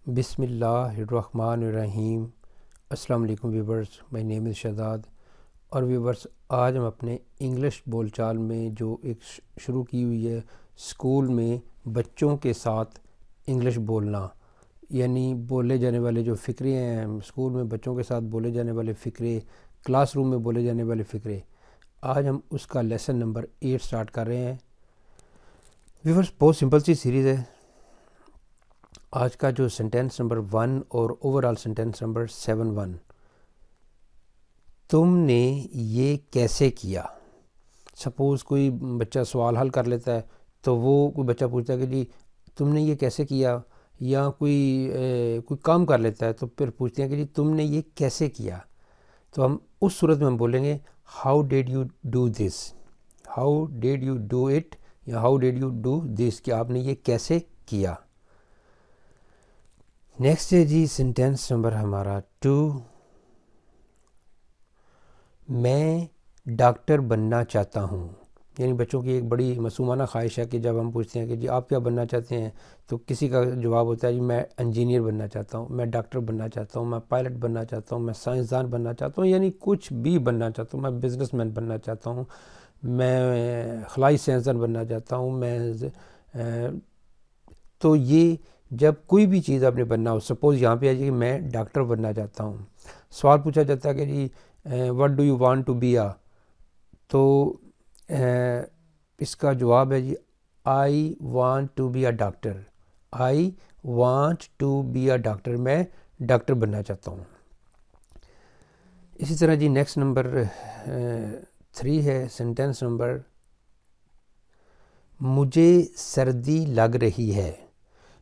بسم اللہ الرحمن الرحیم۔ السلام علیکم ویورز، مائی نیم از شہزاد۔ اور ویورز، آج ہم اپنے انگلش بول چال میں جو ایک شروع کی ہوئی ہے اسکول میں بچوں کے ساتھ انگلش بولنا، یعنی بولے جانے والے جو فقرے ہیں اسکول میں بچوں کے ساتھ بولے جانے والے فقرے، کلاس روم میں بولے جانے والے فقرے، آج ہم اس کا لیسن نمبر 8 سٹارٹ کر رہے ہیں۔ ویورز، بہت سمپل سی سیریز ہے۔ آج کا جو سنٹینس نمبر 1 اور اوورآل سنٹینس نمبر 7-1، تم نے یہ کیسے کیا۔ سپوز کوئی بچہ سوال حل کر لیتا ہے تو وہ کوئی بچہ پوچھتا ہے کہ جی تم نے یہ کیسے کیا، یا کوئی کام کر لیتا ہے تو پھر پوچھتے ہیں کہ جی تم نے یہ کیسے کیا۔ تو ہم اس صورت میں ہم بولیں گے how did you do this, how did you do it, یا how did you do this, کہ آپ نے یہ کیسے کیا۔ نیکسٹ ہے جی سنٹینس نمبر ہمارا 2، میں ڈاکٹر بننا چاہتا ہوں۔ یعنی بچوں کی ایک بڑی معصومانہ خواہش ہے کہ جب ہم پوچھتے ہیں کہ جی آپ کیا بننا چاہتے ہیں تو کسی کا جواب ہوتا ہے جی میں انجینئر بننا چاہتا ہوں، میں ڈاکٹر بننا چاہتا ہوں، میں پائلٹ بننا چاہتا ہوں، میں سائنسدان بننا چاہتا ہوں، یعنی کچھ بھی بننا چاہتا ہوں، میں بزنس مین بننا چاہتا ہوں، میں خلائی سائنسدان بننا چاہتا ہوں، تو یہ جب کوئی بھی چیز آپ نے بننا ہو، سپوز یہاں پہ آ جائے کہ میں ڈاکٹر بننا چاہتا ہوں، سوال پوچھا جاتا ہے کہ جی what do you want to be a, تو اس کا جواب ہے جی I want to be a doctor, I want to be a doctor, میں ڈاکٹر بننا چاہتا ہوں۔ اسی طرح جی نیکسٹ نمبر 3 ہے سنٹینس نمبر، مجھے سردی لگ رہی ہے۔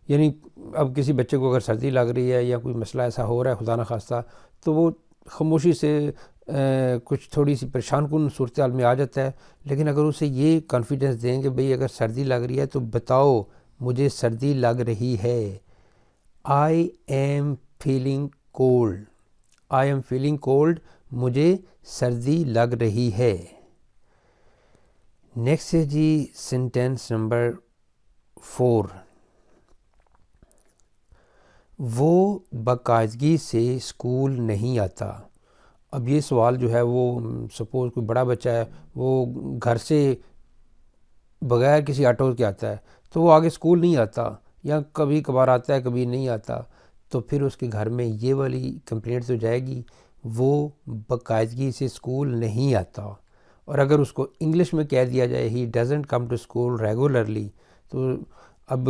یعنی اب کسی بچے کو اگر سردی لگ رہی ہے یا کوئی مسئلہ ایسا ہو رہا ہے خدا نخواستہ، تو وہ خاموشی سے کچھ تھوڑی سی پریشان کن صورتحال میں آ جاتا ہے، لیکن اگر اسے یہ کانفیڈنس دیں کہ بھئی اگر سردی لگ رہی ہے تو بتاؤ مجھے سردی لگ رہی ہے، I am feeling cold, I am feeling cold, مجھے سردی لگ رہی ہے۔ نیکسٹ ہے جی سنٹینس نمبر 4، وہ باقاعدگی سے اسکول نہیں آتا۔ اب یہ سوال جو ہے وہ سپوز کوئی بڑا بچہ ہے، وہ گھر سے بغیر کسی آٹو کے آتا ہے تو وہ آگے اسکول نہیں آتا، یا کبھی کبھار آتا ہے کبھی نہیں آتا، تو پھر اس کے گھر میں یہ والی کمپلینٹ تو جائے گی، وہ باقاعدگی سے اسکول نہیں آتا۔ اور اگر اس کو انگلش میں کہہ دیا جائے he doesn't come to school regularly, تو اب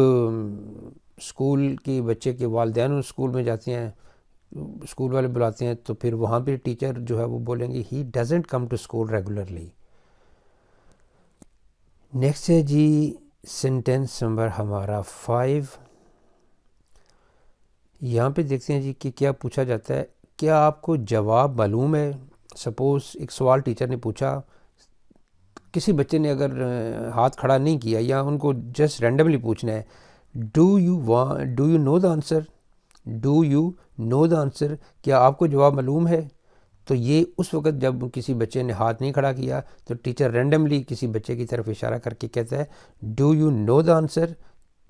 اسکول کے بچے کے والدین اسکول میں جاتے ہیں، اسکول والے بلاتے ہیں، تو پھر وہاں پہ ٹیچر جو ہے وہ بولیں گے he doesn't come to school regularly. Next ہے جی سنٹینس نمبر ہمارا 5، یہاں پہ دیکھتے ہیں جی کہ کیا پوچھا جاتا ہے، کیا آپ کو جواب معلوم ہے۔ سپوز ایک سوال ٹیچر نے پوچھا، کسی بچے نے اگر ہاتھ کھڑا نہیں کیا یا ان کو جسٹ رینڈملی پوچھنا ہے do you know the answer, do you know the answer, کیا آپ کو جواب معلوم ہے، تو یہ اس وقت جب کسی بچے نے ہاتھ نہیں کھڑا کیا تو ٹیچر رینڈملی کسی بچے کی طرف اشارہ کر کے کہتا ہے do you know the answer,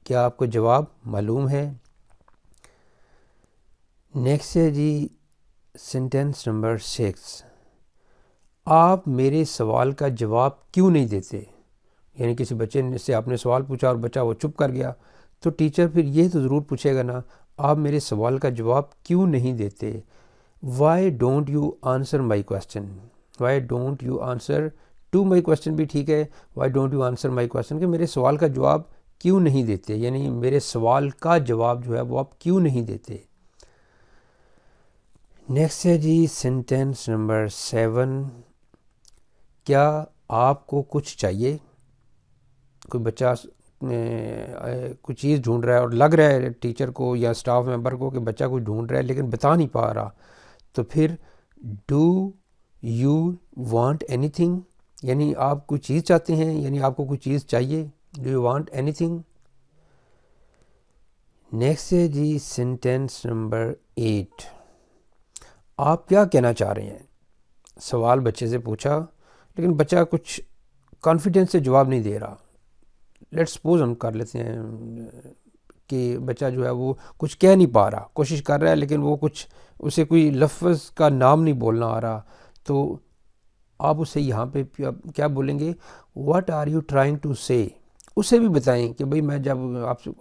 کیا آپ کو جواب معلوم ہے۔ نیکسٹ ہے جی سنٹینس نمبر 6، آپ میرے سوال کا جواب کیوں نہیں دیتے۔ یعنی کسی بچے سے آپ نے سوال پوچھا اور بچہ وہ چپ کر گیا، تو ٹیچر پھر یہ تو ضرور پوچھے گا نا آپ میرے سوال کا جواب کیوں نہیں دیتے۔ Why don't you answer my question, why don't you answer to my question بھی ٹھیک ہے، why don't you answer my question, کہ میرے سوال کا جواب کیوں نہیں دیتے، یعنی میرے سوال کا جواب جو ہے وہ آپ کیوں نہیں دیتے۔ نیکسٹ ہے جی سنٹینس نمبر 7، کیا آپ کو کچھ چاہیے۔ کوئی بچہ کوئی چیز ڈھونڈ رہا ہے اور لگ رہا ہے ٹیچر کو یا اسٹاف ممبر کو کہ بچہ کوئی ڈھونڈ رہا ہے لیکن بتا نہیں پا رہا، تو پھر do you want any thing, یعنی آپ کوئی چیز چاہتے ہیں، یعنی آپ کو کوئی چیز چاہیے، do you want any thing. Next ہے جی سنٹینس نمبر 8، آپ کیا کہنا چاہ رہے ہیں۔ سوال بچے سے پوچھا لیکن بچہ کچھ کانفیڈنس سے جواب نہیں دے رہا۔ لیٹ سپوز ہم کر لیتے ہیں کہ بچہ جو ہے وہ کچھ کہہ نہیں پا رہا، کوشش کر رہا ہے لیکن وہ کچھ اسے کوئی لفظ کا نام نہیں بولنا آ رہا، تو آپ اسے یہاں پہ کیا بولیں گے؟ What are you trying to say. اسے بھی بتائیں کہ بھئی میں جب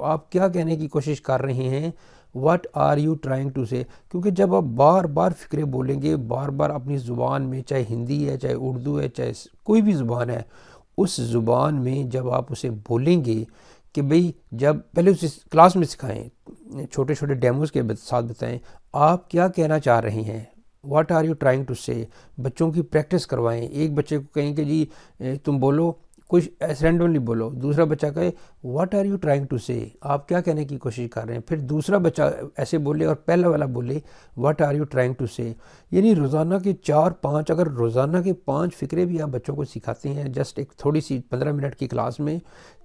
آپ کیا کہنے کی کوشش کر رہے ہیں، what are you trying to say. کیونکہ جب آپ بار بار فقرے بولیں گے، بار بار اپنی زبان میں، چاہے ہندی ہے، چاہے اردو ہے، چاہے کوئی بھی زبان ہے، اس زبان میں جب آپ اسے بولیں گے کہ بھئی جب پہلے اسے کلاس میں سکھائیں، چھوٹے چھوٹے ڈیموز کے ساتھ بتائیں آپ کیا کہنا چاہ رہے ہیں، what are you trying to say. بچوں کی پریکٹس کروائیں. ایک بچے کو کہیں کہ جی تم بولو، کچھ رینڈملی بولو، دوسرا بچہ کہے what are you trying to say, آپ کیا کہنے کی کوشش کر رہے ہیں، پھر دوسرا بچہ ایسے بولے اور پہلا والا بولے what are you trying to say. یعنی روزانہ کے 4-5، اگر روزانہ کے 5 فقرے بھی آپ بچوں کو سکھاتے ہیں جسٹ ایک تھوڑی سی 15 منٹ کی کلاس میں،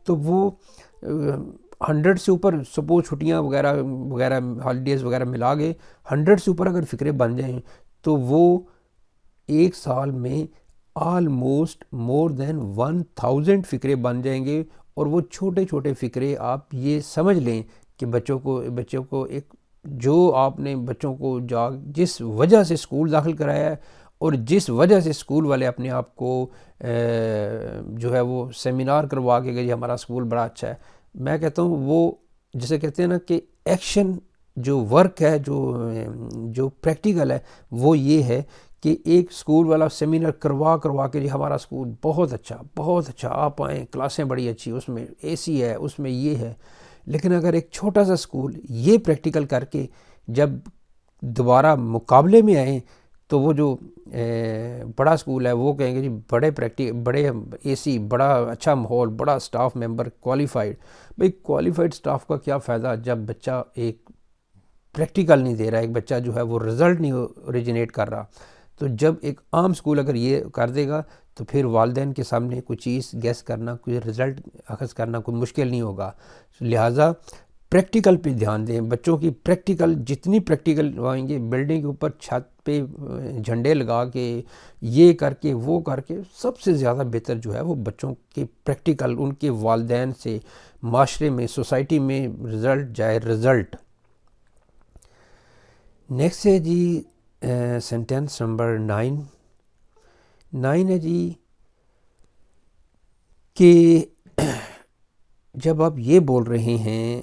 تو وہ 100 سے اوپر، سپوز چھٹیاں وغیرہ وغیرہ ہالیڈیز وغیرہ ملا کے 100 سے اوپر اگر فقرے بن جائیں تو وہ ایک سال میں آلموسٹ مور دین 1000 فقرے بن جائیں گے. اور وہ چھوٹے چھوٹے فقرے آپ یہ سمجھ لیں کہ بچوں کو ایک جو آپ نے بچوں کو جس وجہ سے اسکول داخل کرایا ہے اور جس وجہ سے اسکول والے اپنے آپ کو جو ہے وہ سیمینار کروا کے گئے ہمارا اسکول بڑا اچھا ہے، میں کہتا ہوں وہ جسے کہتے ہیں نا کہ ایکشن جو ورک ہے، جو پریکٹیکل ہے، وہ یہ ہے کہ ایک اسکول والا سیمینار کروا کے جی ہمارا اسکول بہت اچھا، آپ آئیں، کلاسیں بڑی اچھی، اس میں اے سی ہے، اس میں یہ ہے. لیکن اگر ایک چھوٹا سا اسکول یہ پریکٹیکل کر کے جب دوبارہ مقابلے میں آئیں تو وہ جو بڑا اسکول ہے وہ کہیں گے جی بڑے اے سی، بڑا اچھا ماحول، بڑا سٹاف ممبر کوالیفائڈ. بھئی کوالیفائڈ سٹاف کا کیا فائدہ جب بچہ ایک پریکٹیکل نہیں دے رہا، ایک بچہ جو ہے وہ رزلٹ نہیں اوریجنیٹ کر رہا. تو جب ایک عام اسکول اگر یہ کر دے گا تو پھر والدین کے سامنے کوئی چیز گیس کرنا، کوئی رزلٹ اخذ کرنا کوئی مشکل نہیں ہوگا. لہٰذا پریکٹیکل پہ دھیان دیں. بچوں کی پریکٹیکل جتنی پریکٹیکل آئیں گے، بلڈنگ کے اوپر چھت پہ جھنڈے لگا کے، یہ کر کے وہ کر کے، سب سے زیادہ بہتر جو ہے وہ بچوں کے پریکٹیکل ان کے والدین سے، معاشرے میں، سوسائٹی میں رزلٹ جائے رزلٹ. نیکسٹ ہے جی سینٹینس نمبر 9 ہے جی کہ جب آپ یہ بول رہے ہیں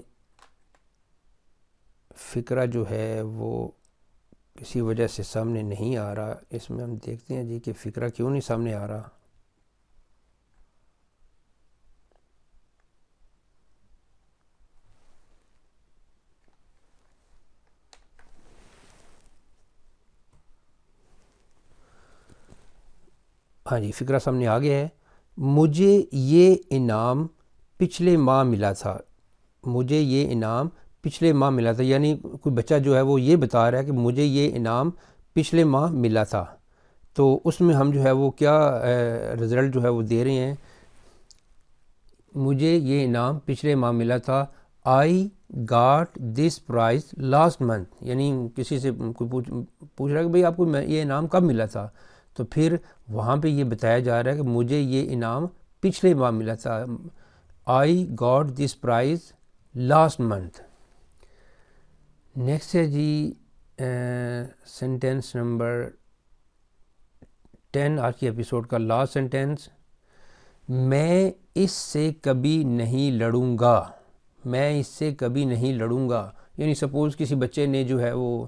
فقرہ جو ہے وہ کسی وجہ سے سامنے نہیں آ رہا، اس میں ہم دیکھتے ہیں جی کہ فقرہ کیوں نہیں سامنے آ رہا. ہاں جی، فقرہ سامنے آ گیا ہے. مجھے یہ انعام پچھلے ماہ ملا تھا. مجھے یہ انعام پچھلے ماہ ملا تھا، یعنی کوئی بچہ جو ہے وہ یہ بتا رہا ہے کہ مجھے یہ انعام پچھلے ماہ ملا تھا. تو اس میں ہم جو ہے وہ کیا رزلٹ جو ہے وہ دے رہے ہیں، مجھے یہ انعام پچھلے ماہ ملا تھا. I got this prize last month. یعنی کسی سے کوئی پوچھ رہا ہے کہ بھئی آپ کو یہ انعام کب ملا تھا، تو پھر وہاں پہ یہ بتایا جا رہا ہے کہ مجھے یہ انعام پچھلے ماہ ملا تھا. I got this prize last month. Next ہے جی سینٹینس نمبر 10، آج کی ایپیسوڈ کا لاسٹ سینٹینس. میں اس سے کبھی نہیں لڑوں گا. میں اس سے کبھی نہیں لڑوں گا. یعنی سپوز کسی بچے نے جو ہے وہ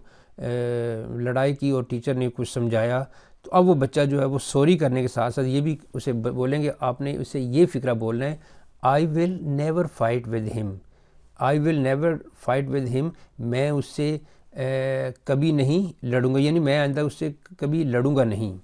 لڑائی کی اور ٹیچر نے کچھ سمجھایا، تو اب وہ بچہ جو ہے وہ سوری کرنے کے ساتھ ساتھ یہ بھی اسے بولیں گے، آپ نے اسے یہ فقرہ بولنا ہے، I will never fight with him. I will never fight with him. میں اس سے کبھی نہیں لڑوں گا، یعنی میں آئندہ اس سے کبھی لڑوں گا نہیں.